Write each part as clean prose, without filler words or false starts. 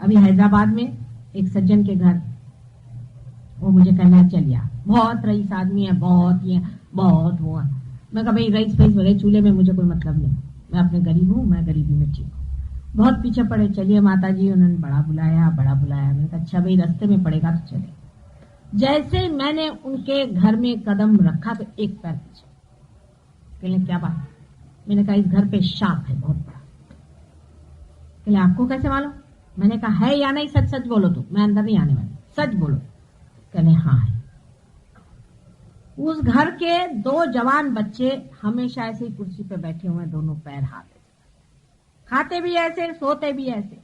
अभी हैदराबाद में एक सज्जन के घर वो मुझे कहना चलिया, बहुत रईस आदमी है, बहुत ये बहुत वो है। मैं कहा भाई रईस फईस वगैरह चूल्हे में मुझे कोई मतलब नहीं, मैं अपने गरीब हूँ, मैं गरीबी में ठीक हूँ। बहुत पीछे पड़े, चलिए माता जी, उन्होंने बड़ा बुलाया। मैंने कहा अच्छा भाई रास्ते में पड़ेगा तो चले। जैसे मैंने उनके घर में कदम रखा तो एक पैर पीछे। कहले क्या बात? मैंने कहा इस घर पे शाप है बहुत बड़ा। कहले आपको कैसे मालूम? मैंने कहा है या नहीं, सच सच बोलो, तो मैं अंदर नहीं आने वाली, सच बोलो। कहले हाँ है। उस घर के 2 जवान बच्चे हमेशा ऐसे ही कुर्सी पे बैठे हुए, दोनों पैर हाथ, खाते भी ऐसे, सोते भी ऐसे।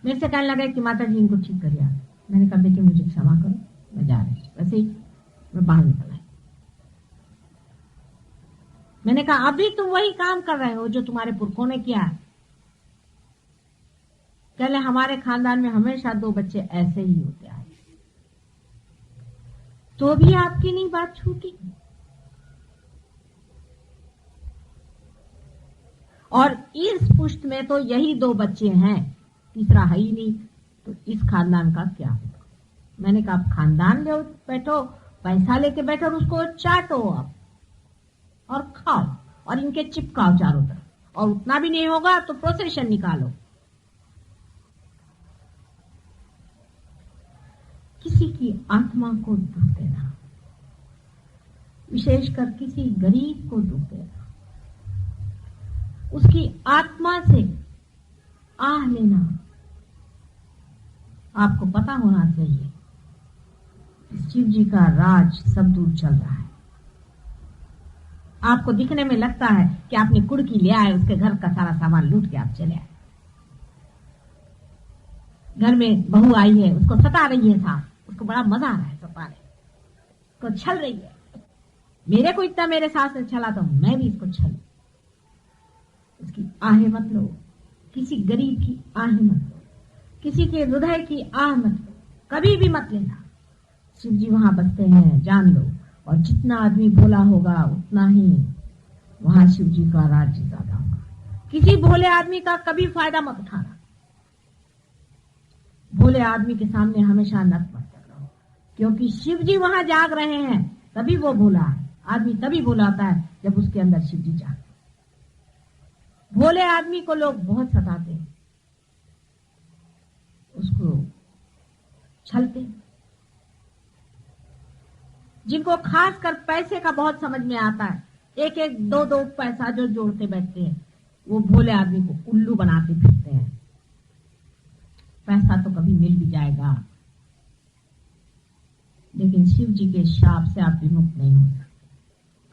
मेरे से कहने लगे कि माता जी इनको ठीक करिए। मैंने कहा बेटे मुझे क्षमा करो, मैं जा रही। वैसे ही मैं बाहर निकल आई। मैंने कहा अभी तुम वही काम कर रहे हो जो तुम्हारे पुरखों ने किया है। कहले हमारे खानदान में हमेशा 2 बच्चे ऐसे ही होते आए, तो भी आपकी नहीं बात छूटी। और इस पुष्ट में तो यही 2 बच्चे हैं, तीसरा है ही नहीं, तो इस खानदान का क्या होगा? मैंने कहा आप खानदान ले बैठो, पैसा लेके बैठो और उसको चाटो आप और खाओ और इनके चिपकाओ चारों तरफ, और उतना भी नहीं होगा तो प्रोसेशन निकालो। किसी की आत्मा को दुख देना, विशेषकर किसी गरीब को दुख देना, उसकी आत्मा से आह लेना, आपको पता होना चाहिए शिव जी का राज सब दूर चल रहा है। आपको दिखने में लगता है कि आपने कुड़की ले आए, उसके घर का सारा सामान लूट के आप चले आए। घर में बहू आई है, उसको सता रही है सास, उसको बड़ा मजा आ रहा है सताने को, छल रही है। मेरे को इतना मेरे सास ने छला तो मैं भी इसको छल। उसकी आहें मत लो, किसी गरीब की आहें मत लो, किसी के हृदय की आह मत लो, कभी भी मत लेना। शिव जी वहां बसते हैं, जान लो। और जितना आदमी भोला होगा उतना ही वहां शिव जी का राज्य ज्यादा होगा। किसी भोले आदमी का कभी फायदा मत उठाना। भोले आदमी के सामने हमेशा नत मत करो, क्योंकि शिव जी वहां जाग रहे हैं, तभी वो भोला है। आदमी तभी भोला होता है जब उसके अंदर शिव जी जागते। भोले आदमी को लोग बहुत सताते हैं, उसको छलते हैं। जिनको खासकर पैसे का बहुत समझ में आता है, 1-1, 2-2 पैसा जो जोड़ते बैठते हैं, वो भोले आदमी को उल्लू बनाते फिरते हैं। पैसा तो कभी मिल भी जाएगा, लेकिन शिव जी के शाप से आप विमुक्त नहीं हो सकते।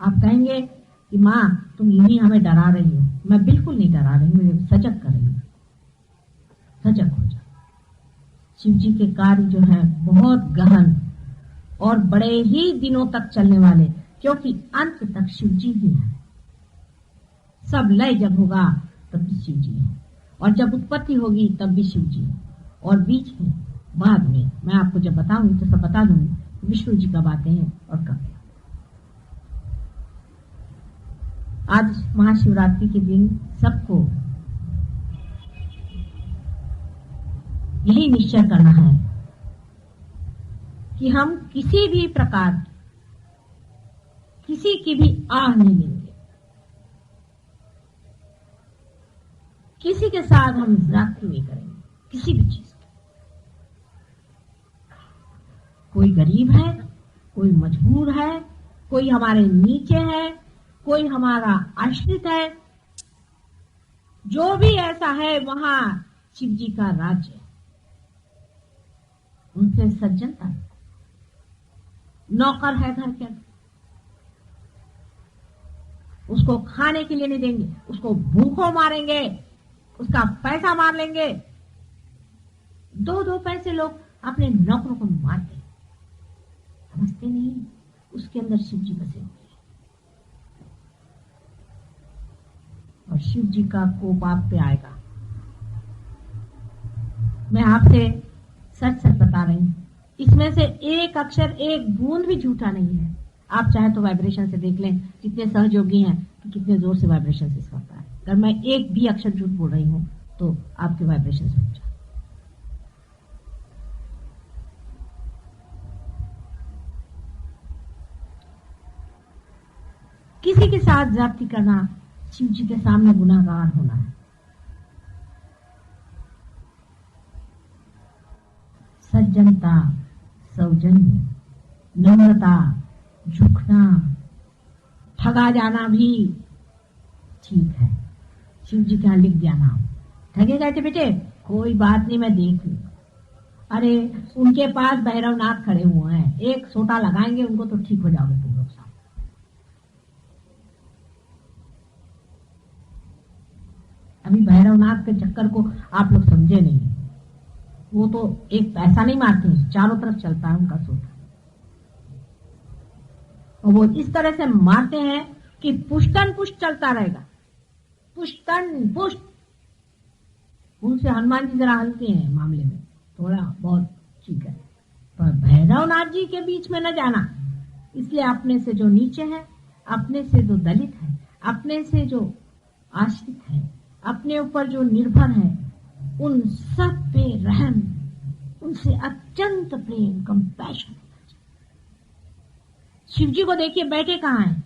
आप कहेंगे कि माँ तुम यूं ही हमें डरा रही हो। मैं बिल्कुल नहीं डरा रही हूँ, मुझे सजग कर रही हूँ। सजग हो जाओ। शिव जी के कार्य जो है बहुत गहन और बड़े ही दिनों तक चलने वाले, क्योंकि अंत तक शिव जी ही है। सब लय जब होगा तब भी शिव जी है, और जब उत्पत्ति होगी तब भी शिव जी है, और बीच में बाद में मैं आपको जब बताऊंगी तो सब बता दूंगी विष्णु जी कब आते हैं और कब। आज महाशिवरात्रि के दिन सबको यही निश्चय करना है कि हम किसी भी प्रकार किसी की भी आह नहीं लेंगे, किसी के साथ हम ज्यादती नहीं करेंगे, किसी भी चीज की। कोई गरीब है, कोई मजबूर है, कोई हमारे नीचे है, कोई हमारा आश्रित है, जो भी ऐसा है वहां शिव जी का राज्य है। उनसे सज्जनता है। नौकर है घर के अंदर, उसको खाने के लिए नहीं देंगे, उसको भूखों मारेंगे, उसका पैसा मार लेंगे। 2-2 पैसे लोग अपने नौकरों को मारते हैं, समझते नहीं उसके अंदर शिव जी बसे हुए हैं। और शिव जी का कोप आप पे आएगा। मैं आपसे सच सच बता रही हूं, इसमें से एक अक्षर, एक बूंद भी झूठा नहीं है। आप चाहे तो वाइब्रेशन से देख लें, कितने सहयोगी हैं कि कितने जोर से वाइब्रेशन से इसका होता है। अगर मैं एक भी अक्षर झूठ बोल रही हूं तो आपके वाइब्रेशन रुक जाए। किसी के साथ ज्यादती करना शिव जी के सामने गुनाहगार होना है। सज्जनता, सौजन्य, नम्रता, झुकना, ठगा जाना भी ठीक है। शिव जी के यहाँ लिख दिया नाम, ठगे गए थे बेटे, कोई बात नहीं, मैं देख लूं। अरे उनके पास भैरवनाथ खड़े हुए हैं, एक सोटा लगाएंगे उनको तो ठीक हो जाओगे तुम लोग साथ। अभी भैरवनाथ के चक्कर को आप लोग समझे नहीं। वो तो एक पैसा नहीं मारते, चारों तरफ चलता है उनका सोटा, और वो इस तरह से मारते हैं कि पुष्टन पुष्ट चलता रहेगा, पुष्टन पुष्ट। उनसे हनुमान जी जरा हल्के हैं मामले में, थोड़ा बहुत ठीक है, पर भैरवनाथ जी के बीच में न जाना। इसलिए अपने से जो नीचे है, अपने से जो दलित है, अपने से जो आश्रित है, अपने ऊपर जो निर्भर है, उन सब पे रहम, उनसे अत्यंत प्रेम, कंपैशन। शिव जी को देखिए बैठे कहाँ हैं?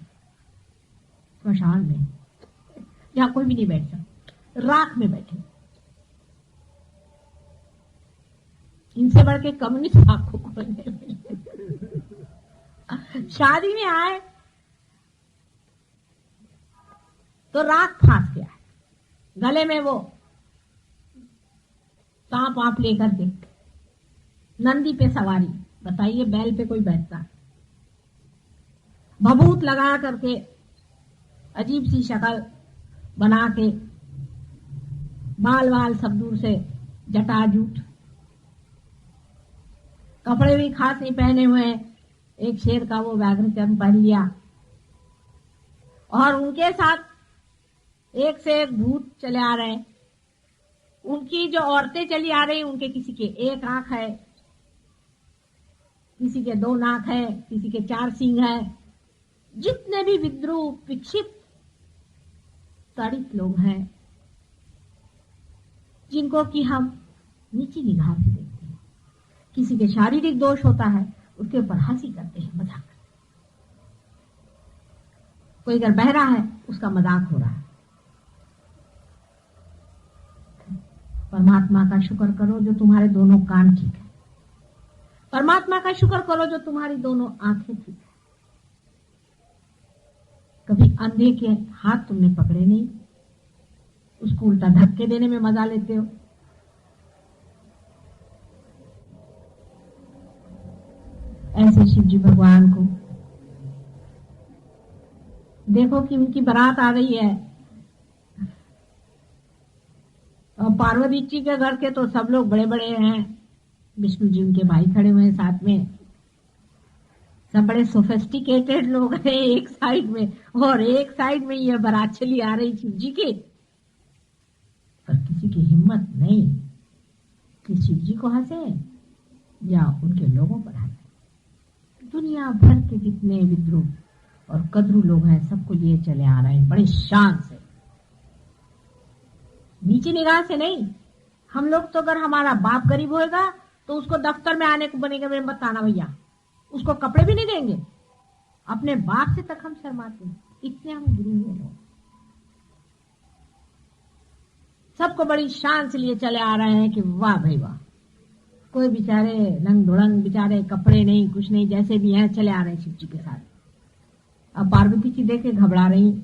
स्मशान में, जहां कोई भी नहीं बैठ सकता, राख में बैठे। इनसे बढ़ के कम्युनिस्ट आपको कोई नहीं मिले। शादी में आए तो राख फांस गया, गले में वो सांप आप लेकर के, नंदी पे सवारी। बताइए बैल पे कोई बैठता है? भभूत लगा करके, अजीब सी शक्ल बना के, बाल बाल सब दूर से, जटाजूट, कपड़े भी खास नहीं पहने हुए, एक शेर का वो व्याघ्र चर्म पहन लिया, और उनके साथ एक से एक भूत चले आ रहे हैं। उनकी जो औरतें चली आ रही, उनके किसी के एक आंख है, किसी के दो नाक है, किसी के चार सींग है। जितने भी विद्रूप, विक्षिप्त, ताड़ित लोग हैं, जिनको कि हम नीची निगाह से देखते हैं। किसी के शारीरिक दोष होता है, उसके ऊपर हंसी करते हैं, मजाक करते हैं। कोई अगर बहरा है, उसका मजाक हो रहा है। परमात्मा का शुक्र करो जो तुम्हारे दोनों कान ठीक है। परमात्मा का शुक्र करो जो तुम्हारी दोनों आंखें ठीक है। कभी अंधे के हाथ तुमने पकड़े नहीं, उसको उल्टा धक्के देने में मजा लेते हो। ऐसे शिव जी भगवान को देखो कि उनकी बारात आ रही है, और पार्वती जी के घर के तो सब लोग बड़े बड़े हैं, विष्णु जी उनके भाई खड़े हुए हैं साथ में, सब बड़े सोफिस्टिकेटेड लोग हैं एक साइड में, और एक साइड में ये बारात चली आ रही शिव जी की। पर किसी की हिम्मत नहीं कि शिव जी को हंसे या उनके लोगों पर हंसे। दुनिया भर के जितने विद्रूप और कद्रू लोग हैं, सबको लिए चले आ रहे हैं बड़ी शान से, नीचे निगाह से नहीं। हम लोग तो अगर हमारा बाप गरीब होएगा तो उसको दफ्तर में आने को बनेगा, मेरे मत आना भैया, उसको कपड़े भी नहीं देंगे। अपने बाप से तक हम शर्माते हैं, इतने हम गुरु हैं। सबको बड़ी शान से लिए चले आ रहे हैं कि वाह भाई वाह। कोई बेचारे रंग धुड़ंग, बेचारे कपड़े नहीं, कुछ नहीं, जैसे भी हैं चले आ रहे हैं शिव जी के साथ। अब पार्वती जी देखे घबरा रही,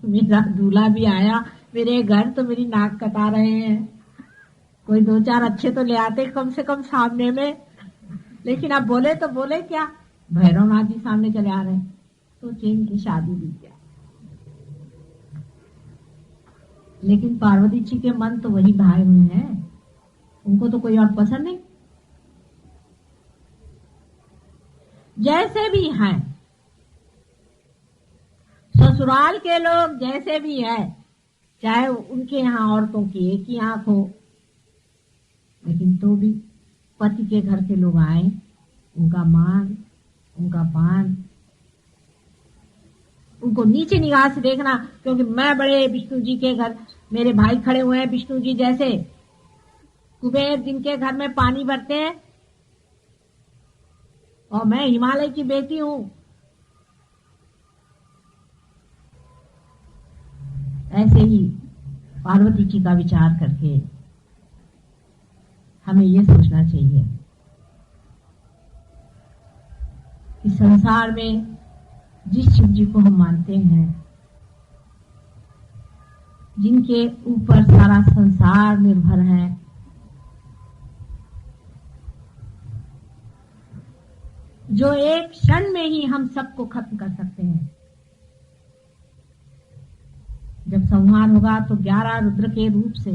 मेरा दूल्हा भी आया मेरे घर तो मेरी नाक कटा रहे हैं। कोई दो चार अच्छे तो ले आते कम से कम सामने में, लेकिन अब बोले तो बोले क्या, भैरवनाथ जी सामने चले आ रहे हैं। सोचे इनकी शादी भी क्या। लेकिन पार्वती जी के मन तो वही भाए हुए हैं, उनको तो कोई और पसंद नहीं। जैसे भी हैं ससुराल के लोग, जैसे भी है, चाहे उनके यहाँ औरतों की एक ही आंख हो, लेकिन तो भी पति के घर के लोग आए, उनका मान, उनका पान, उनको नीचे निगाह से देखना, क्योंकि मैं बड़े विष्णु जी के घर, मेरे भाई खड़े हुए हैं विष्णु जी जैसे, कुबेर जिनके घर में पानी भरते हैं, और मैं हिमालय की बेटी हूं। ऐसे ही पार्वती जी का विचार करके हमें ये सोचना चाहिए कि संसार में जिस शिव जी को हम मानते हैं, जिनके ऊपर सारा संसार निर्भर है, जो एक क्षण में ही हम सबको खत्म कर सकते हैं। जब संहार होगा तो 11 रुद्र के रूप से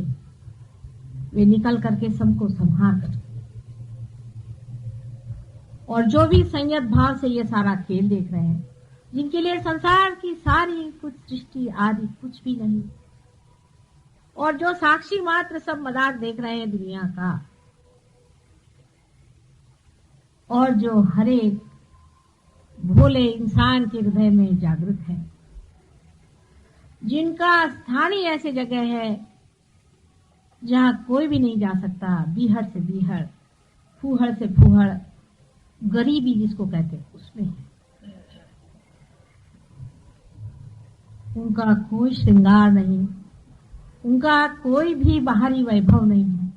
वे निकल करके सबको संहार कर, और जो भी संयत भाव से ये सारा खेल देख रहे हैं, जिनके लिए संसार की सारी कुछ सृष्टि आदि कुछ भी नहीं, और जो साक्षी मात्र सब मजाक देख रहे हैं दुनिया का, और जो हर एक भोले इंसान के हृदय में जागृत है, जिनका स्थान ही ऐसे जगह है जहां कोई भी नहीं जा सकता, बीहड़ से बीहड़, फूहड़ से फूहड़, गरीबी जिसको कहते हैं उसमें है। उनका कोई श्रृंगार नहीं, उनका कोई भी बाहरी वैभव नहीं है,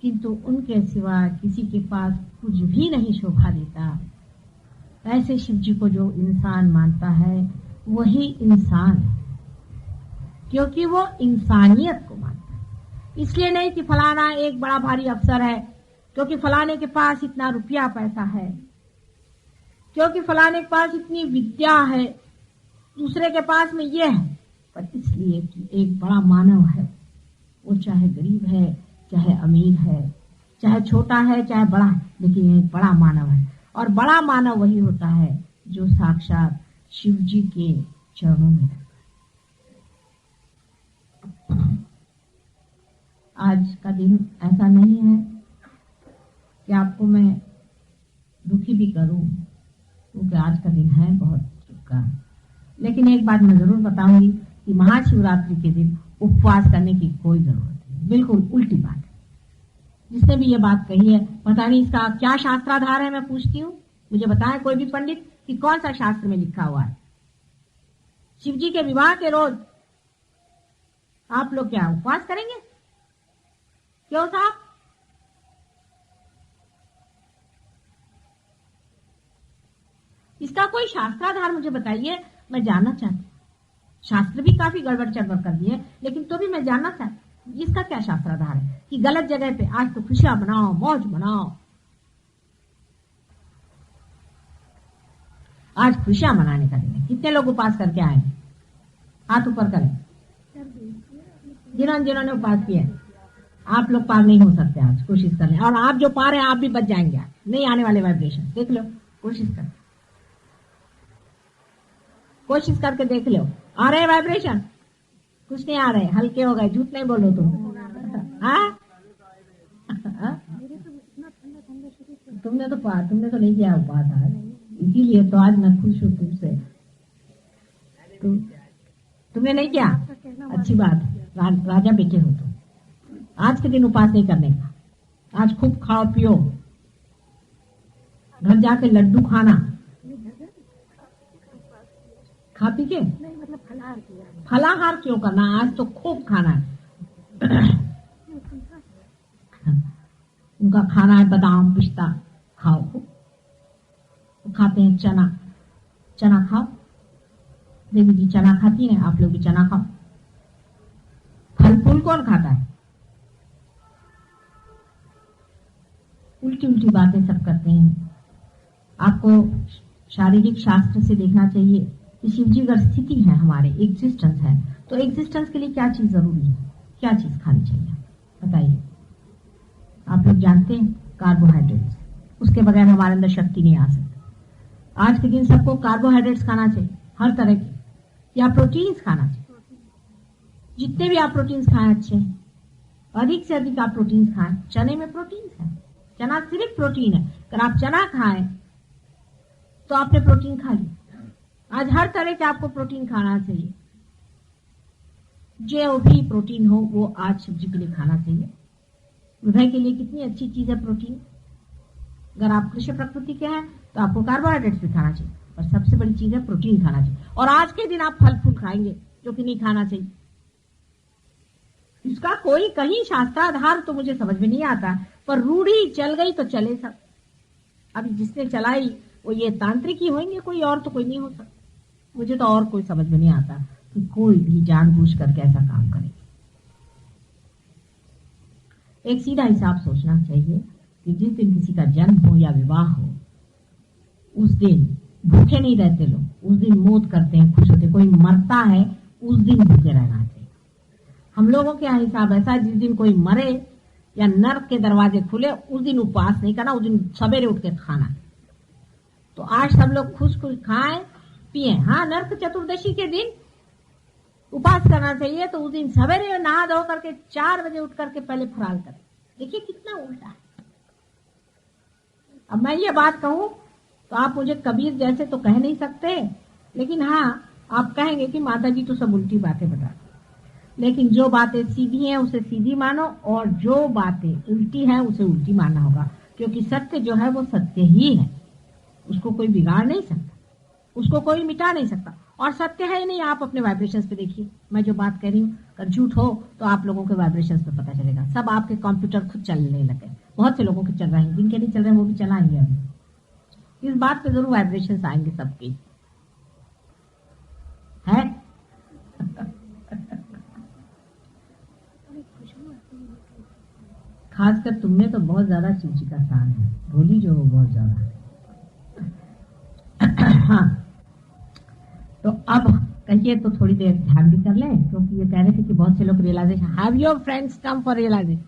किंतु उनके सिवा किसी के पास कुछ भी नहीं शोभा देता। ऐसे शिव जी को जो इंसान मानता है वही इंसान है, क्योंकि वो इंसानियत को मानता है। इसलिए नहीं कि फलाना एक बड़ा भारी अफसर है, क्योंकि फलाने के पास इतना रुपया पैसा है, क्योंकि फलाने के पास इतनी विद्या है, दूसरे के पास में ये है, पर इसलिए कि एक बड़ा मानव है, वो चाहे गरीब है, चाहे अमीर है, चाहे छोटा है, चाहे बड़ा है, लेकिन एक बड़ा मानव है। और बड़ा मानव वही होता है जो साक्षात शिव जी के चरणों में रहता है। आज का दिन ऐसा नहीं है कि आपको मैं दुखी भी करूं, क्योंकि आज का दिन है बहुत दुख का। लेकिन एक बात मैं जरूर बताऊंगी कि महाशिवरात्रि के दिन उपवास करने की कोई जरूरत नहीं, बिल्कुल उल्टी बात है। जिसने भी ये बात कही है, पता नहीं इसका क्या शास्त्राधार है, मैं पूछती हूँ, मुझे बताएं कोई भी पंडित कि कौन सा शास्त्र में लिखा हुआ है। शिव जी के विवाह के रोज आप लोग क्या उपवास करेंगे? क्यों साहब? इसका कोई शास्त्राधार मुझे बताइए, मैं जानना चाहती हूँ। शास्त्र भी काफी गड़बड़ चड़बड़ कर दिए, लेकिन तो भी मैं जानना चाहती हूँ इसका क्या शास्त्राधार है कि गलत जगह पे आज तो खुशियां मनाओ, मौज मनाओ। आज खुशियां मनाने का दिन है। कितने लोग उपास करके आए? हाथ ऊपर करें जिन्होंने उपास किया। आप लोग पार नहीं हो सकते, आज कोशिश कर लें। और आप जो पार हैं आप भी बच जाएंगे, आज नहीं आने वाले वाइब्रेशन। देख लो, कोशिश कर, कोशिश करके देख लो। आ रहे वाइब्रेशन? कुछ नहीं आ रहे, हल्के हो गए। झूठ नहीं बोलो तुम। हाँ, तुमने तो नहीं किया उपास आज, इसीलिए तो आज मैं खुश हूँ तुमसे। तुमने नहीं किया, अच्छी बात। राजा बेटे हो तुम। आज के दिन उपास नहीं करने का। आज खूब खाओ पियो, घर जाके लड्डू खाना, खा पी के नहीं, मतलब फलाहार किया। फलाहार क्यों करना? आज तो खूब खाना है। उनका खाना है बादाम पिस्ता, खाओ खूब। खाते हैं चना खाओ। देवी जी चना खाती हैं, आप लोग भी चना खाओ। फल फूल कौन खाता है? उल्टी उल्टी बातें सब करते हैं। आपको शारीरिक शास्त्र से देखना चाहिए कि शिव जी अगर स्थिति है, हमारे एग्जिस्टेंस है, तो एग्जिस्टेंस के लिए क्या चीज जरूरी है, क्या चीज खानी चाहिए बताइए। आप लोग जानते हैं कार्बोहाइड्रेट्स, उसके बगैर हमारे अंदर शक्ति नहीं आ सकती। आज के दिन सबको कार्बोहाइड्रेट्स खाना चाहिए, हर तरह के, या प्रोटीन्स खाना चाहिए। जितने भी आप प्रोटीन्स खाएं अच्छे हैं, अधिक से अधिक आप प्रोटीन्स खाएं। चने में प्रोटीन्स है, चना सिर्फ प्रोटीन है। अगर आप चना खाएं तो आपने प्रोटीन खा लिया। आज हर तरह के आपको प्रोटीन खाना चाहिए, जो भी प्रोटीन हो वो आज सब्जी के लिए खाना चाहिए। हृदय के लिए कितनी अच्छी चीज है प्रोटीन। अगर आप कृषि प्रकृति के हैं तो आपको कार्बोहाइड्रेट्स भी खाना चाहिए, पर सबसे बड़ी चीज है प्रोटीन खाना चाहिए। और आज के दिन आप फल फूल खाएंगे जो कि नहीं खाना चाहिए, इसका कोई कहीं शास्त्राधार तो मुझे समझ में नहीं आता, पर रूढ़ी चल गई तो चले सब। अभी जिसने चलाई वो ये तांत्रिक ही होंगे, कोई और तो कोई नहीं हो सकता। मुझे तो और कोई समझ में नहीं आता कि कोई भी जानबूझ करके ऐसा काम करे। एक सीधा हिसाब सोचना चाहिए कि जिस दिन किसी का जन्म हो या विवाह हो, उस दिन भूखे नहीं रहते लोग, उस दिन मौत करते हैं, खुश होते। कोई मरता है उस दिन भूखे रहना चाहिए। हम लोगों के यहाँ हिसाब ऐसा है, जिस दिन कोई मरे या नर्क के दरवाजे खुले उस दिन उपवास नहीं करना, उस दिन सवेरे उठ के खाना। तो आज सब लोग खुश खुश खाएं पिए। हाँ, नर्क चतुर्दशी के दिन उपवास करना चाहिए, तो उस दिन सवेरे नहा धो करके 4 बजे उठ करके पहले फराल करें। देखिए कितना उल्टा है। अब मैं ये बात कहूं तो आप मुझे कबीर जैसे तो कह नहीं सकते, लेकिन हाँ आप कहेंगे कि माता जी तो सब उल्टी बातें बताते। लेकिन जो बातें सीधी हैं उसे सीधी मानो, और जो बातें उल्टी हैं उसे उल्टी मानना होगा, क्योंकि सत्य जो है वो सत्य ही है, उसको कोई बिगाड़ नहीं सकता, उसको कोई मिटा नहीं सकता। और सत्य है ही नहीं। आप अपने वाइब्रेशंस पे देखिए, मैं जो बात कह रही हूँ अगर झूठ हो तो आप लोगों के वाइब्रेशंस पे पता चलेगा। सब आपके कंप्यूटर खुद चलने लगे, बहुत से लोगों के चल रहे हैं, जिनके नहीं चल रहे हैं वो भी चलाएंगे। अभी इस बात पे जरूर वाइब्रेशंस आएंगे सबके, है। खासकर तुमने तो बहुत ज्यादा चूची का स्थान है, भोली जो हो बहुत ज्यादा। हाँ, तो अब कहिए तो थोड़ी देर ध्यान भी कर लें, क्योंकि ये कह रहे थे कि बहुत से लोग realization, have your friends come for realisation.